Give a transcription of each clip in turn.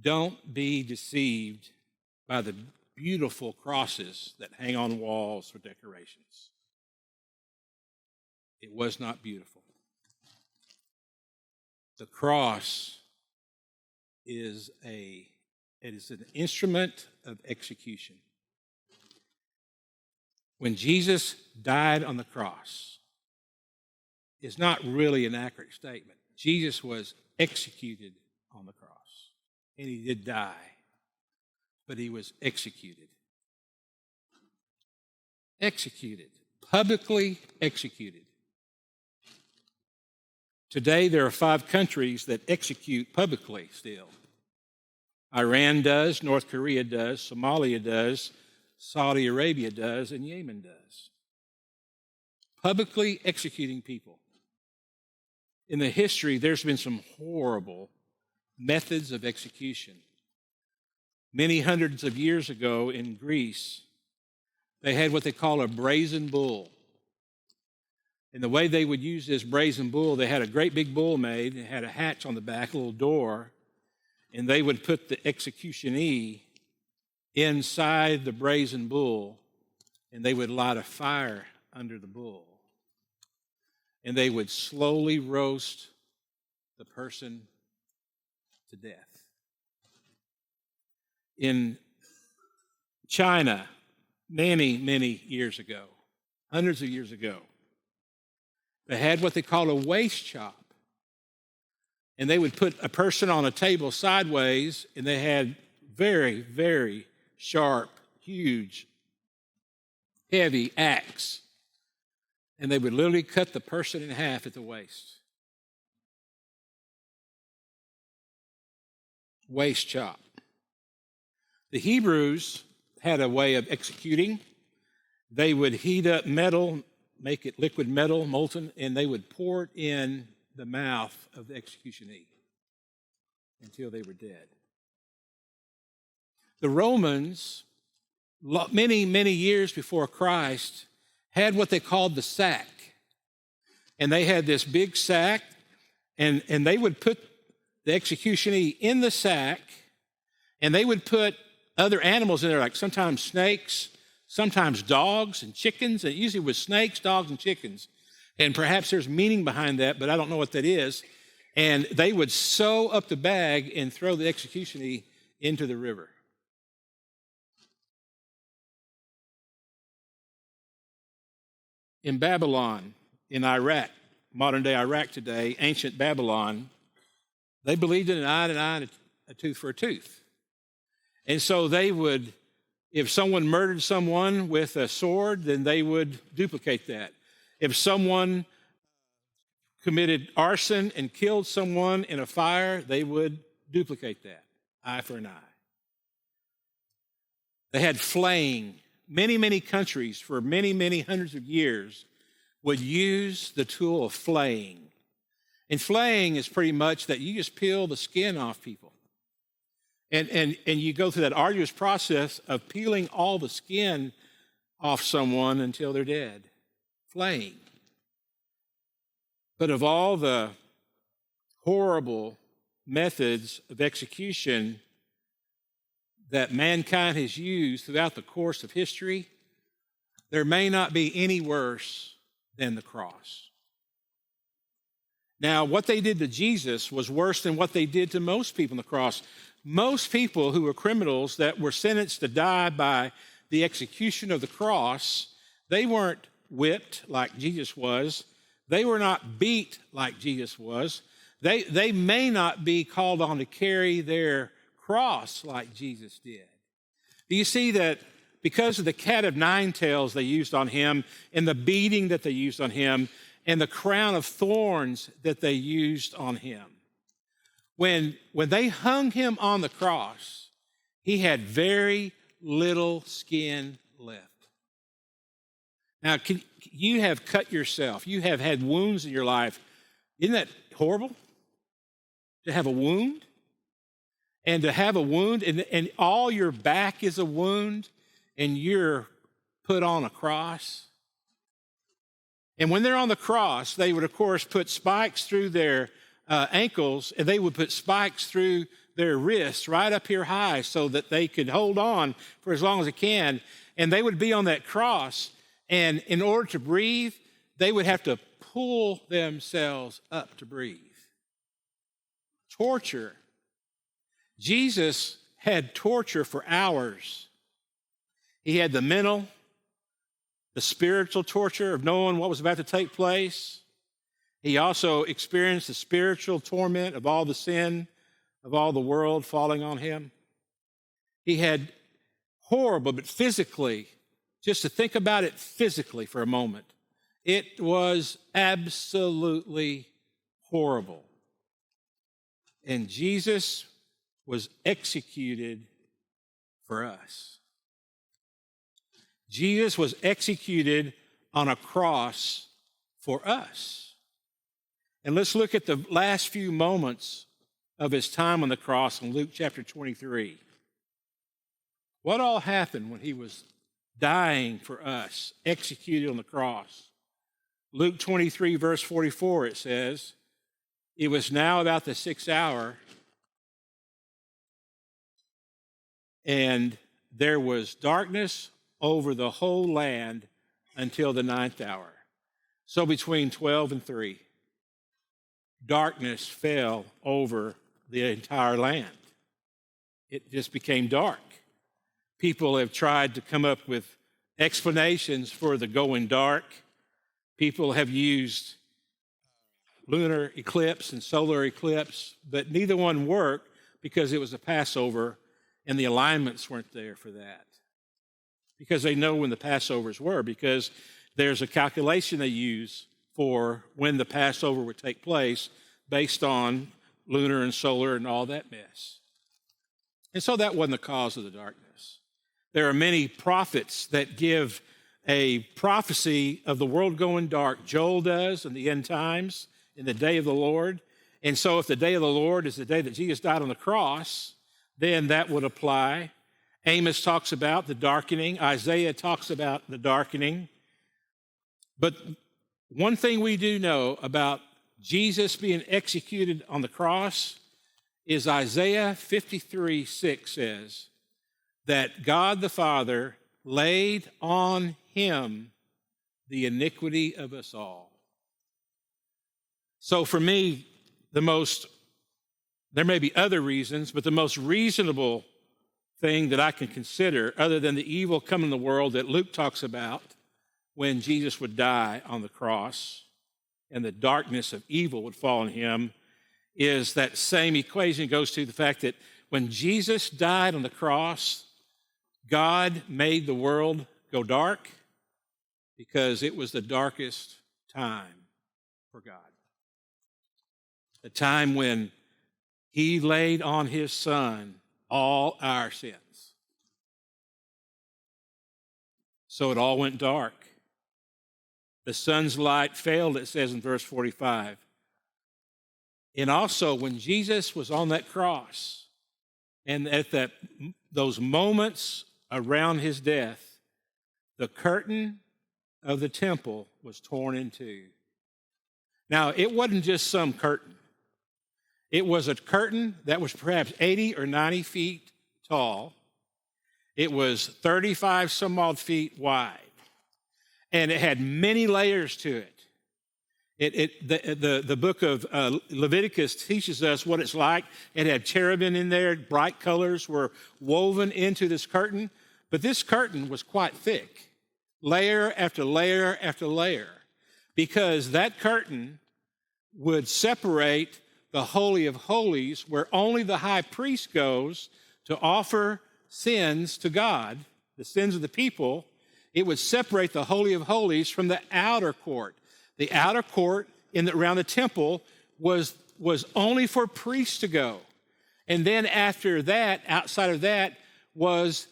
Don't be deceived by the beautiful crosses that hang on walls for decorations. It was not beautiful. The cross is an instrument of execution. When Jesus died on the cross, it's not really an accurate statement. Jesus was executed on the cross, and he did die, but he was executed. Executed, publicly executed. Today, there are 5 countries that execute publicly still. Iran does, North Korea does, Somalia does, Saudi Arabia does, and Yemen does. Publicly executing people. In the history, there's been some horrible methods of execution. Many hundreds of years ago in Greece, they had what they call a brazen bull. And the way they would use this brazen bull, they had a great big bull made, and it had a hatch on the back, a little door, and they would put the executionee inside the brazen bull, and they would light a fire under the bull. And they would slowly roast the person to death. In China, many, many years ago, hundreds of years ago, they had what they called a waist chop. And they would put a person on a table sideways, and they had very, very sharp, huge, heavy axe. And they would literally cut the person in half at the waist. Waist chop. The Hebrews had a way of executing. They would heat up metal, make it liquid metal, molten, and they would pour it in the mouth of the executionee until they were dead. The Romans, many, many years before Christ, had what they called the sack. And they had this big sack, and they would put the executionee in the sack, and they would put other animals in there, like sometimes snakes, sometimes dogs and chickens. And it usually was snakes, dogs, and chickens. And perhaps there's meaning behind that, but I don't know what that is. And they would sew up the bag and throw the executionee into the river. In Babylon, in Iraq, modern-day Iraq today, ancient Babylon, they believed in an eye and a tooth for a tooth. And so they would, if someone murdered someone with a sword, then they would duplicate that. If someone committed arson and killed someone in a fire, they would duplicate that, eye for an eye. They had flaying. Many, many countries for many, many hundreds of years would use the tool of flaying. And flaying is pretty much that you just peel the skin off people. And you go through that arduous process of peeling all the skin off someone until they're dead. Flaying. But of all the horrible methods of execution that mankind has used throughout the course of history, there may not be any worse than the cross. Now, what they did to Jesus was worse than what they did to most people on the cross. Most people who were criminals that were sentenced to die by the execution of the cross, they weren't whipped like Jesus was. They were not beat like Jesus was. They may not be called on to carry their cross like Jesus did. Do you see that because of the cat of nine tails they used on him, and the beating that they used on him, and the crown of thorns that they used on him, when they hung him on the cross, he had very little skin left. Now, you have cut yourself. You have had wounds in your life. Isn't that horrible? To have a wound? And to have a wound, and all your back is a wound, and you're put on a cross. And when they're on the cross, they would, of course, put spikes through their ankles, and they would put spikes through their wrists right up here high so that they could hold on for as long as they can. And they would be on that cross, and in order to breathe, they would have to pull themselves up to breathe. Torture. Jesus had torture for hours. He had the mental, the spiritual torture of knowing what was about to take place. He also experienced the spiritual torment of all the sin of all the world falling on him. He had horrible, but physically, just to think about it physically for a moment, it was absolutely horrible. And Jesus was executed for us. Jesus was executed on a cross for us. And let's look at the last few moments of his time on the cross in Luke chapter 23. What all happened when he was dying for us, executed on the cross? Luke 23, verse 44, it says, "It was now about the 6th hour, and there was darkness over the whole land until the 9th hour." So between 12 and 3, darkness fell over the entire land. It just became dark. People have tried to come up with explanations for the going dark. People have used lunar eclipse and solar eclipse, but neither one worked because it was a Passover and the alignments weren't there for that. Because they know when the Passovers were, because there's a calculation they use for when the Passover would take place based on lunar and solar and all that mess. And so that wasn't the cause of the darkness. There are many prophets that give a prophecy of the world going dark. Joel does in the end times, in the day of the Lord. And so if the day of the Lord is the day that Jesus died on the cross, then that would apply. Amos talks about the darkening. Isaiah talks about the darkening. But one thing we do know about Jesus being executed on the cross is Isaiah 53:6 says that God the Father laid on him the iniquity of us all. So for me, there may be other reasons, but the most reasonable thing that I can consider, other than the evil coming in the world that Luke talks about when Jesus would die on the cross and the darkness of evil would fall on him, is that same equation goes to the fact that when Jesus died on the cross, God made the world go dark because it was the darkest time for God. The time when he laid on his Son all our sins. So it all went dark. The sun's light failed, it says in verse 45. And also when Jesus was on that cross, and at those moments around his death, the curtain of the temple was torn in two. Now, it wasn't just some curtain. It was a curtain that was perhaps 80 or 90 feet tall. It was 35 some odd feet wide. And it had many layers to it. The book of Leviticus teaches us what it's like. It had cherubim in there. Bright colors were woven into this curtain. But this curtain was quite thick, layer after layer after layer, because that curtain would separate the Holy of Holies, where only the high priest goes to offer sins to God, the sins of the people. It would separate the Holy of Holies from the outer court. The outer court around the temple was only for priests to go. And then after that, outside of that, was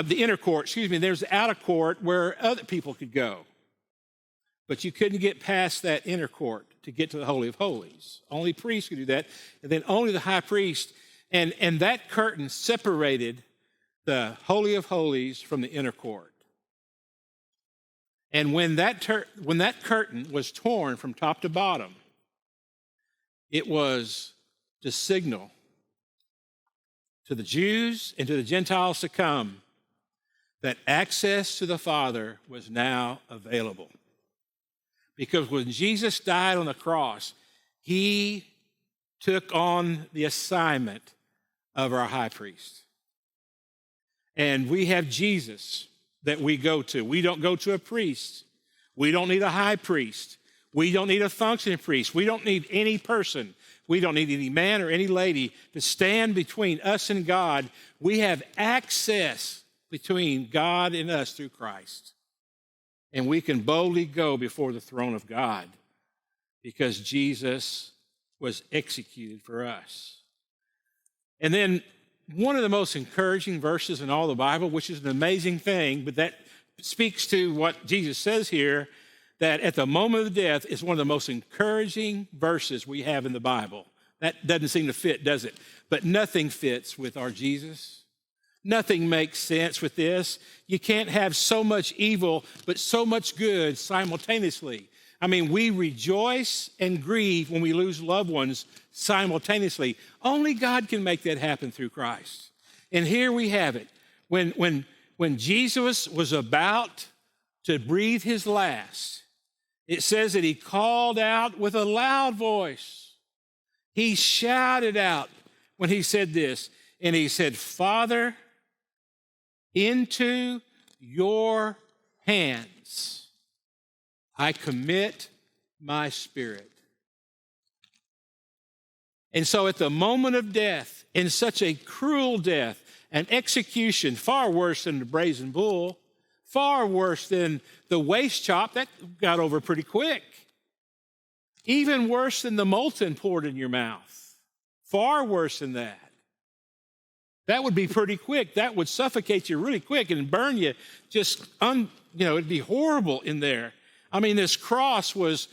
the inner court, there's the outer court where other people could go. But you couldn't get past that inner court to get to the Holy of Holies. Only priests could do that, and then only the high priest. And that curtain separated the Holy of Holies from the inner court. And when that curtain was torn from top to bottom, It was to signal to the Jews and to the Gentiles to come that access to the Father was now available. Because when Jesus died on the cross, he took on the assignment of our high priest. And we have Jesus that we go to. We don't go to a priest. We don't need a high priest. We don't need a functioning priest. We don't need any person. We don't need any man or any lady to stand between us and God. We have access between God and us through Christ. And we can boldly go before the throne of God because Jesus was executed for us. And then one of the most encouraging verses in all the Bible, which is an amazing thing, but that speaks to what Jesus says here, that at the moment of death is one of the most encouraging verses we have in the Bible. That doesn't seem to fit, does it? But nothing fits with our Jesus. Nothing makes sense with this. You can't have so much evil, but so much good simultaneously. I mean, we rejoice and grieve when we lose loved ones simultaneously. Only God can make that happen through Christ. And here we have it. When Jesus was about to breathe his last, it says that he called out with a loud voice. He shouted out when he said this, and he said, "Father, into your hands I commit my spirit." And so at the moment of death, in such a cruel death, an execution far worse than the brazen bull, far worse than the waist chop, that got over pretty quick. Even worse than the molten poured in your mouth. Far worse than that. That would be pretty quick. That would suffocate you really quick and burn you just, it'd be horrible in there. I mean, this cross was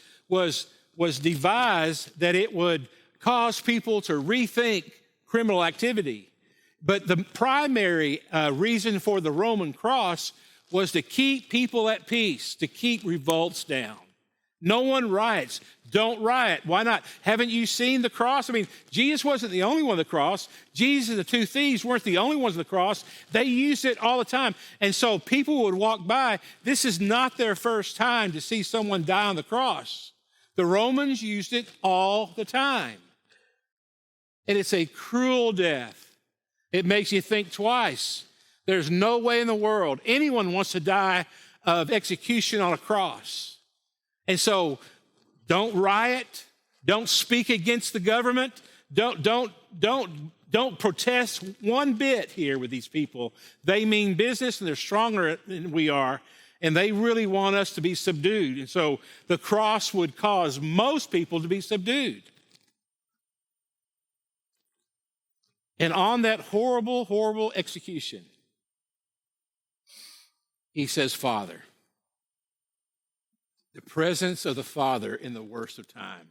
devised that it would cause people to rethink criminal activity. But the primary reason for the Roman cross was to keep people at peace, to keep revolts down. No one riots. Don't riot. Why not? Haven't you seen the cross? I mean, Jesus wasn't the only one on the cross. Jesus and the two thieves weren't the only ones on the cross. They used it all the time. And so people would walk by. This is not their first time to see someone die on the cross. The Romans used it all the time. And it's a cruel death. It makes you think twice. There's no way in the world anyone wants to die of execution on a cross. And so don't riot. Don't speak against the government. Don't protest one bit here with these people. They mean business and they're stronger than we are. And they really want us to be subdued. And so the cross would cause most people to be subdued. And on that horrible, horrible execution, he says, "Father." The presence of the Father in the worst of time.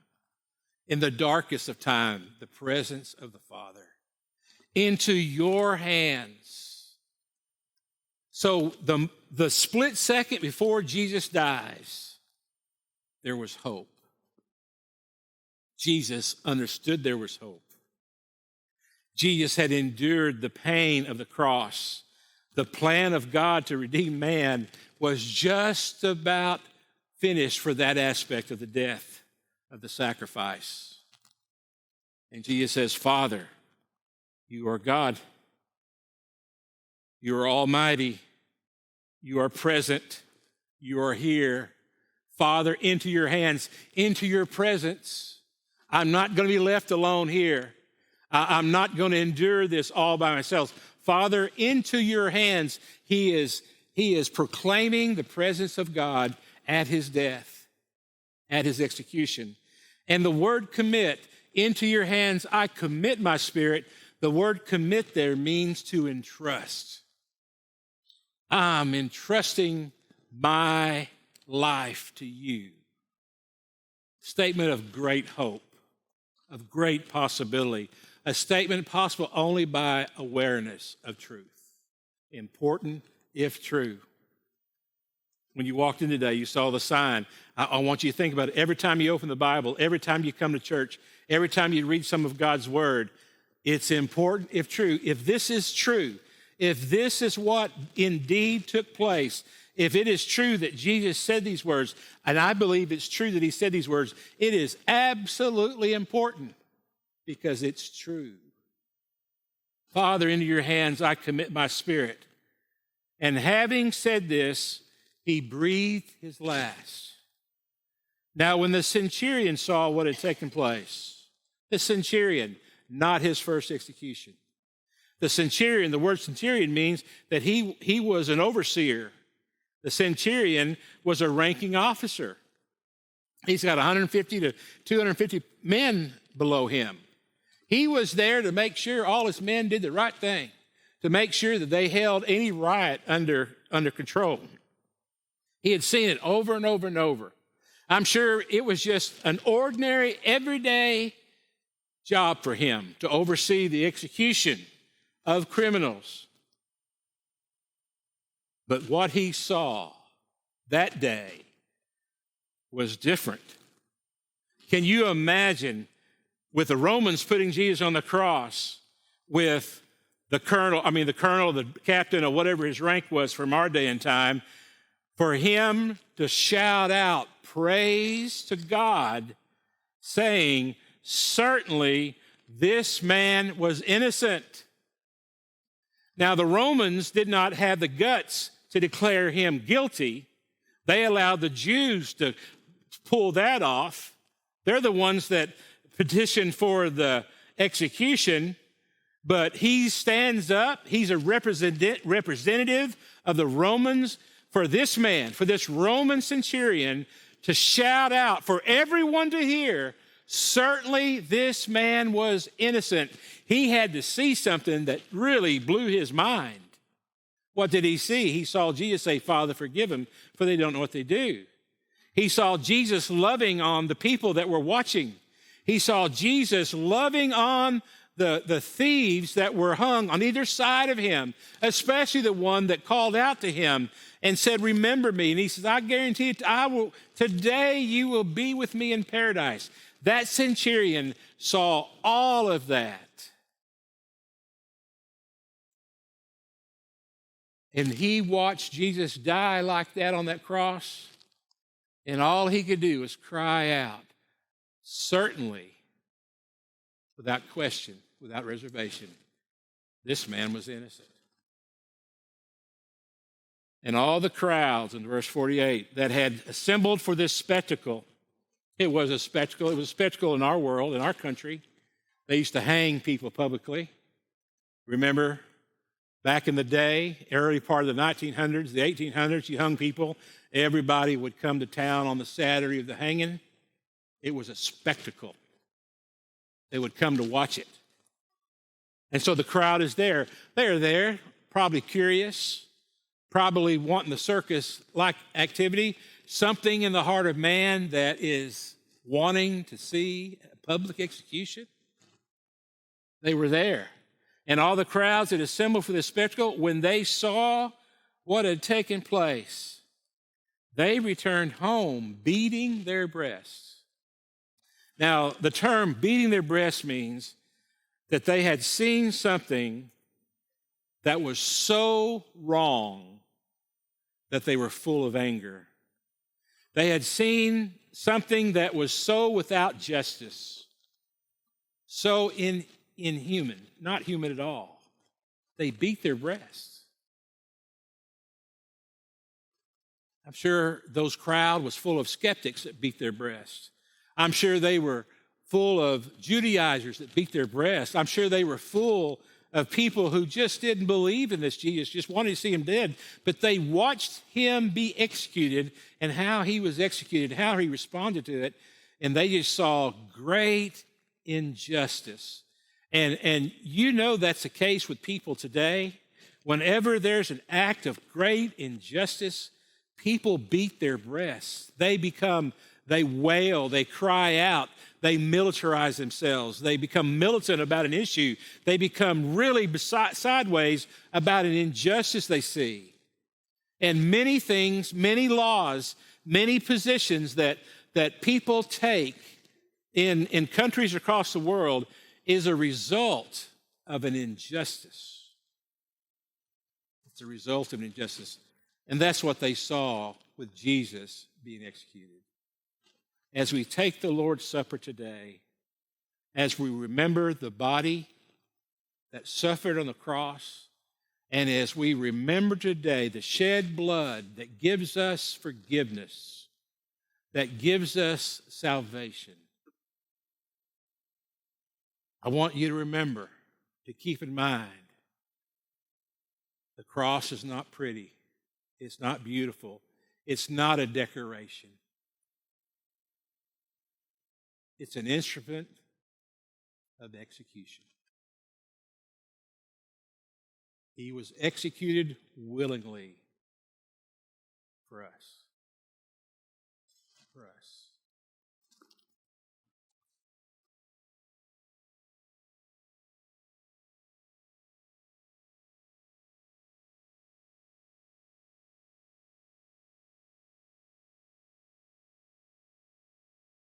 In the darkest of time, the presence of the Father. Into your hands. So the split second before Jesus dies, there was hope. Jesus understood there was hope. Jesus had endured the pain of the cross. The plan of God to redeem man was just about finished for that aspect of the death of the sacrifice. And Jesus says, "Father, you are God. You are almighty. You are present. You are here. Father, into your hands, into your presence. I'm not going to be left alone here. I'm not going to endure this all by myself. Father, into your hands." He is proclaiming the presence of God at his death, at his execution. And the word commit, into your hands I commit my spirit. The word commit there means to entrust. I'm entrusting my life to you. Statement of great hope, of great possibility. A statement possible only by awareness of truth. Important if true. When you walked in today, you saw the sign. I want you to think about it. Every time you open the Bible, every time you come to church, every time you read some of God's word, it's important, if true, if this is true, if this is what indeed took place, if it is true that Jesus said these words, and I believe it's true that he said these words, it is absolutely important because it's true. Father, into your hands I commit my spirit. And having said this, he breathed his last. Now, when the centurion saw what had taken place, the centurion, not his first execution. The centurion, the word centurion means that he was an overseer. The centurion was a ranking officer. He's got 150 to 250 men below him. He was there to make sure all his men did the right thing, to make sure that they held any riot under control. He had seen it over and over and over. I'm sure it was just an ordinary, everyday job for him to oversee the execution of criminals. But what he saw that day was different. Can you imagine with the Romans putting Jesus on the cross with the colonel, the captain, or whatever his rank was from our day and time, for him to shout out praise to God, saying, certainly this man was innocent. Now, the Romans did not have the guts to declare him guilty. They allowed the Jews to pull that off. They're the ones that petitioned for the execution, but he stands up. He's a representative of the Romans for this man, for this Roman centurion, to shout out for everyone to hear, certainly this man was innocent. He had to see something that really blew his mind. What did he see? He saw Jesus say, Father, forgive them, for they don't know what they do. He saw Jesus loving on the people that were watching. He saw Jesus loving on the thieves that were hung on either side of him, especially the one that called out to him and said, remember me. And he says, I guarantee you, today you will be with me in paradise. That centurion saw all of that. And he watched Jesus die like that on that cross, and all he could do was cry out, certainly, without question, without reservation, this man was innocent. And all the crowds, in verse 48, that had assembled for this spectacle, it was a spectacle. It was a spectacle in our world, in our country. They used to hang people publicly. Remember, back in the day, early part of the 1900s, the 1800s, you hung people. Everybody would come to town on the Saturday of the hanging. It was a spectacle. They would come to watch it. And so the crowd is there. They're there, probably curious, probably wanting the circus-like activity, something in the heart of man that is wanting to see a public execution. They were there. And all the crowds that assembled for this spectacle, when they saw what had taken place, they returned home beating their breasts. Now, the term beating their breasts means that they had seen something that was so wrong that they were full of anger. They had seen something that was so without justice, so inhuman, not human at all. They beat their breasts. I'm sure those crowd was full of skeptics that beat their breasts. I'm sure they were full of Judaizers that beat their breasts. I'm sure they were full of people who just didn't believe in this Jesus, just wanted to see him dead. But they watched him be executed and how he was executed, how he responded to it, and they just saw great injustice. And you know that's the case with people today. Whenever there's an act of great injustice, people beat their breasts. They wail, they cry out, they militarize themselves. They become militant about an issue. They become really sideways about an injustice they see. And many things, many laws, many positions that people take in countries across the world is a result of an injustice. It's a result of an injustice. And that's what they saw with Jesus being executed. As we take the Lord's Supper today, as we remember the body that suffered on the cross, and as we remember today the shed blood that gives us forgiveness, that gives us salvation, I want you to remember, to keep in mind, the cross is not pretty. It's not beautiful. It's not a decoration. It's an instrument of execution. He was executed willingly for us. For us.